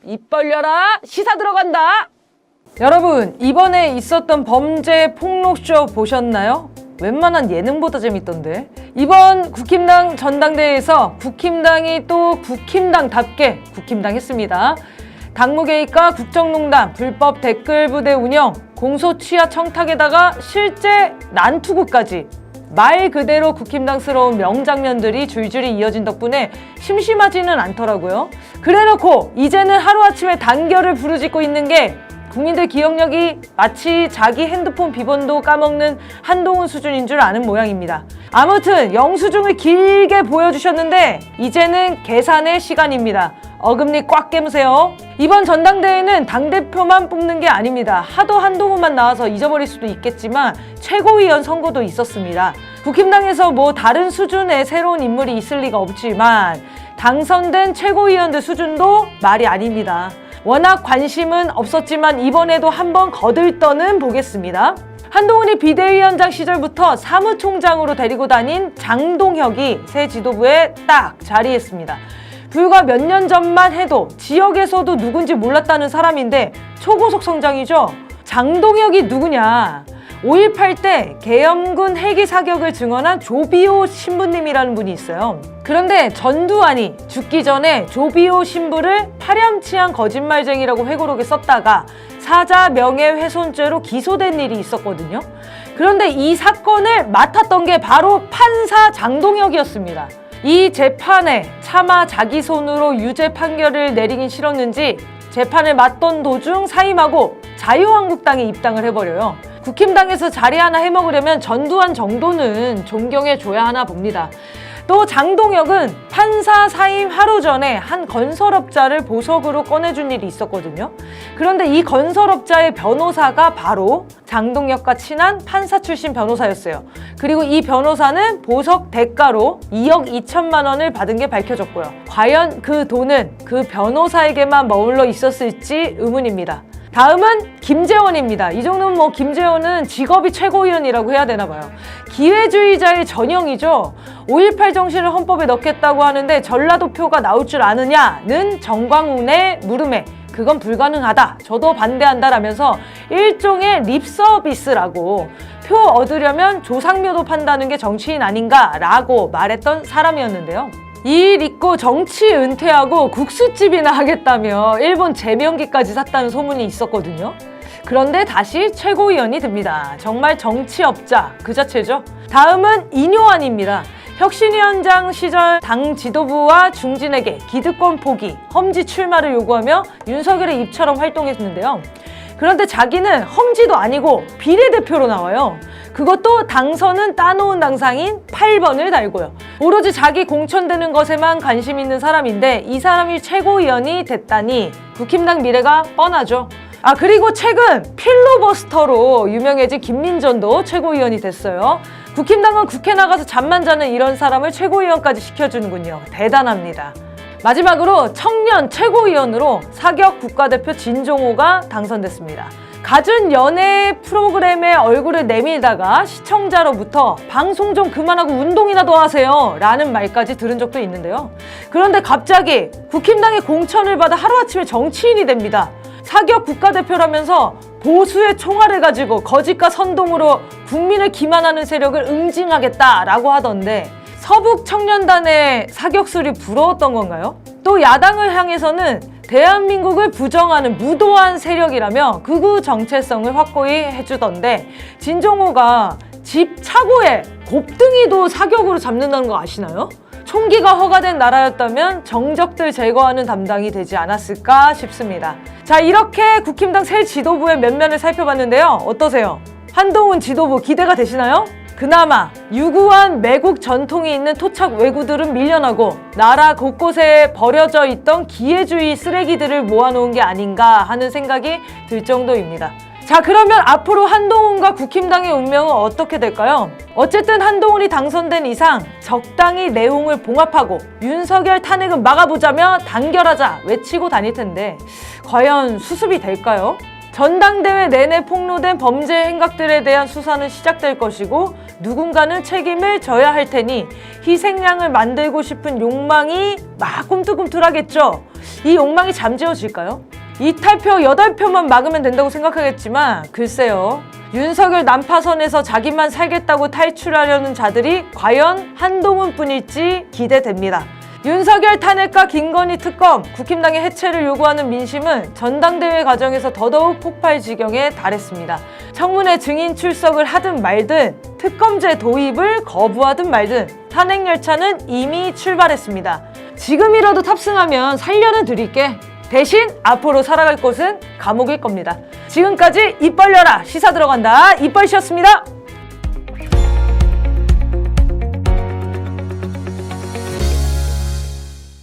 입 벌려라. 시사 들어간다. 여러분, 이번에 있었던 범죄 폭로쇼 보셨나요? 웬만한 예능보다 재밌던데. 이번 국힘당 전당대회에서 국힘당이 또 국힘당답게 국힘당했습니다. 당무 개입과 국정농단, 불법 댓글 부대 운영, 공소 취하 청탁에다가 실제 난투구까지 말 그대로 국힘당스러운 명장면들이 줄줄이 이어진 덕분에 심심하지는 않더라고요. 그래놓고 이제는 하루아침에 단결을 부르짖고 있는 게 국민들 기억력이 마치 자기 핸드폰 비번도 까먹는 한동훈 수준인 줄 아는 모양입니다. 아무튼 영수증을 길게 보여주셨는데 이제는 계산의 시간입니다. 어금니 꽉 깨무세요. 이번 전당대회는 당대표만 뽑는 게 아닙니다. 하도 한동훈만 나와서 잊어버릴 수도 있겠지만 최고위원 선거도 있었습니다. 국힘당에서 뭐 다른 수준의 새로운 인물이 있을 리가 없지만 당선된 최고위원들 수준도 말이 아닙니다. 워낙 관심은 없었지만 이번에도 한번 거들떠는 보겠습니다. 한동훈이 비대위원장 시절부터 사무총장으로 데리고 다닌 장동혁이 새 지도부에 딱 자리했습니다. 불과 몇 년 전만 해도 지역에서도 누군지 몰랐다는 사람인데 초고속 성장이죠. 장동혁이 누구냐? 5.18 때 계엄군 헬기 사격을 증언한 조비오 신부님이라는 분이 있어요. 그런데 전두환이 죽기 전에 조비오 신부를 파렴치한 거짓말쟁이라고 회고록에 썼다가 사자 명예훼손죄로 기소된 일이 있었거든요. 그런데 이 사건을 맡았던 게 바로 판사 장동혁이었습니다. 이 재판에 차마 자기 손으로 유죄 판결을 내리긴 싫었는지 재판을 맡던 도중 사임하고 자유한국당에 입당을 해버려요. 국힘당에서 자리 하나 해먹으려면 전두환 정도는 존경해줘야 하나 봅니다. 또 장동혁은 판사 사임 하루 전에 한 건설업자를 보석으로 꺼내준 일이 있었거든요. 그런데 이 건설업자의 변호사가 바로 장동혁과 친한 판사 출신 변호사였어요. 그리고 이 변호사는 보석 대가로 2억 2천만 원을 받은 게 밝혀졌고요. 과연 그 돈은 그 변호사에게만 머물러 있었을지 의문입니다. 다음은 김재원입니다. 이 정도면 뭐 김재원은 직업이 최고위원이라고 해야 되나 봐요. 기회주의자의 전형이죠. 5.18 정신을 헌법에 넣겠다고 하는데 전라도표가 나올 줄 아느냐는 정광훈의 물음에 그건 불가능하다. 저도 반대한다라면서 일종의 립서비스라고 표 얻으려면 조상묘도 판다는 게 정치인 아닌가라고 말했던 사람이었는데요. 이 일 잊고 정치 은퇴하고 국수집이나 하겠다며 일본 제명기까지 샀다는 소문이 있었거든요. 그런데 다시 최고위원이 됩니다. 정말 정치업자 그 자체죠. 다음은 이뇨한입니다. 혁신위원장 시절 당 지도부와 중진에게 기득권 포기, 험지 출마를 요구하며 윤석열의 입처럼 활동했는데요. 그런데 자기는 험지도 아니고 비례대표로 나와요. 그것도 당선은 따놓은 당상인 8번을 달고요. 오로지 자기 공천되는 것에만 관심 있는 사람인데 이 사람이 최고위원이 됐다니 국힘당 미래가 뻔하죠. 그리고 최근 필로버스터로 유명해진 김민전도 최고위원이 됐어요. 국힘당은 국회 나가서 잠만 자는 이런 사람을 최고위원까지 시켜주는군요. 대단합니다. 마지막으로 청년 최고위원으로 사격 국가대표 진종호가 당선됐습니다. 갖은 연예 프로그램에 얼굴을 내밀다가 시청자로부터 방송 좀 그만하고 운동이나 더 하세요 라는 말까지 들은 적도 있는데요. 그런데 갑자기 국힘당의 공천을 받아 하루아침에 정치인이 됩니다. 사격 국가대표라면서 보수의 총알을 가지고 거짓과 선동으로 국민을 기만하는 세력을 응징하겠다라고 하던데 서북 청년단의 사격술이 부러웠던 건가요? 또 야당을 향해서는 대한민국을 부정하는 무도한 세력이라며 극우 정체성을 확고히 해주던데 진종호가 집 차고에 곱등이도 사격으로 잡는다는 거 아시나요? 총기가 허가된 나라였다면 정적들 제거하는 담당이 되지 않았을까 싶습니다. 자, 이렇게 국힘당 새 지도부의 면면을 살펴봤는데요. 어떠세요? 한동훈 지도부 기대가 되시나요? 그나마 유구한 매국 전통이 있는 토착 왜구들은 밀려나고 나라 곳곳에 버려져 있던 기회주의 쓰레기들을 모아놓은 게 아닌가 하는 생각이 들 정도입니다. 자, 그러면 앞으로 한동훈과 국힘당의 운명은 어떻게 될까요? 어쨌든 한동훈이 당선된 이상 적당히 내용을 봉합하고 윤석열 탄핵은 막아보자며 단결하자 외치고 다닐 텐데 과연 수습이 될까요? 전당대회 내내 폭로된 범죄 행각들에 대한 수사는 시작될 것이고 누군가는 책임을 져야 할 테니 희생양을 만들고 싶은 욕망이 막 꿈틀꿈틀하겠죠. 이 욕망이 잠재워질까요? 이탈표 8표만 막으면 된다고 생각하겠지만 글쎄요. 윤석열 난파선에서 자기만 살겠다고 탈출하려는 자들이 과연 한동훈뿐일지 기대됩니다. 윤석열 탄핵과 김건희 특검, 국힘당의 해체를 요구하는 민심은 전당대회 과정에서 더더욱 폭발 지경에 달했습니다. 청문회 증인 출석을 하든 말든 특검제 도입을 거부하든 말든 탄핵 열차는 이미 출발했습니다. 지금이라도 탑승하면 살려는 드릴게. 대신 앞으로 살아갈 곳은 감옥일 겁니다. 지금까지 입 벌려라 시사 들어간다 이빨씨였습니다.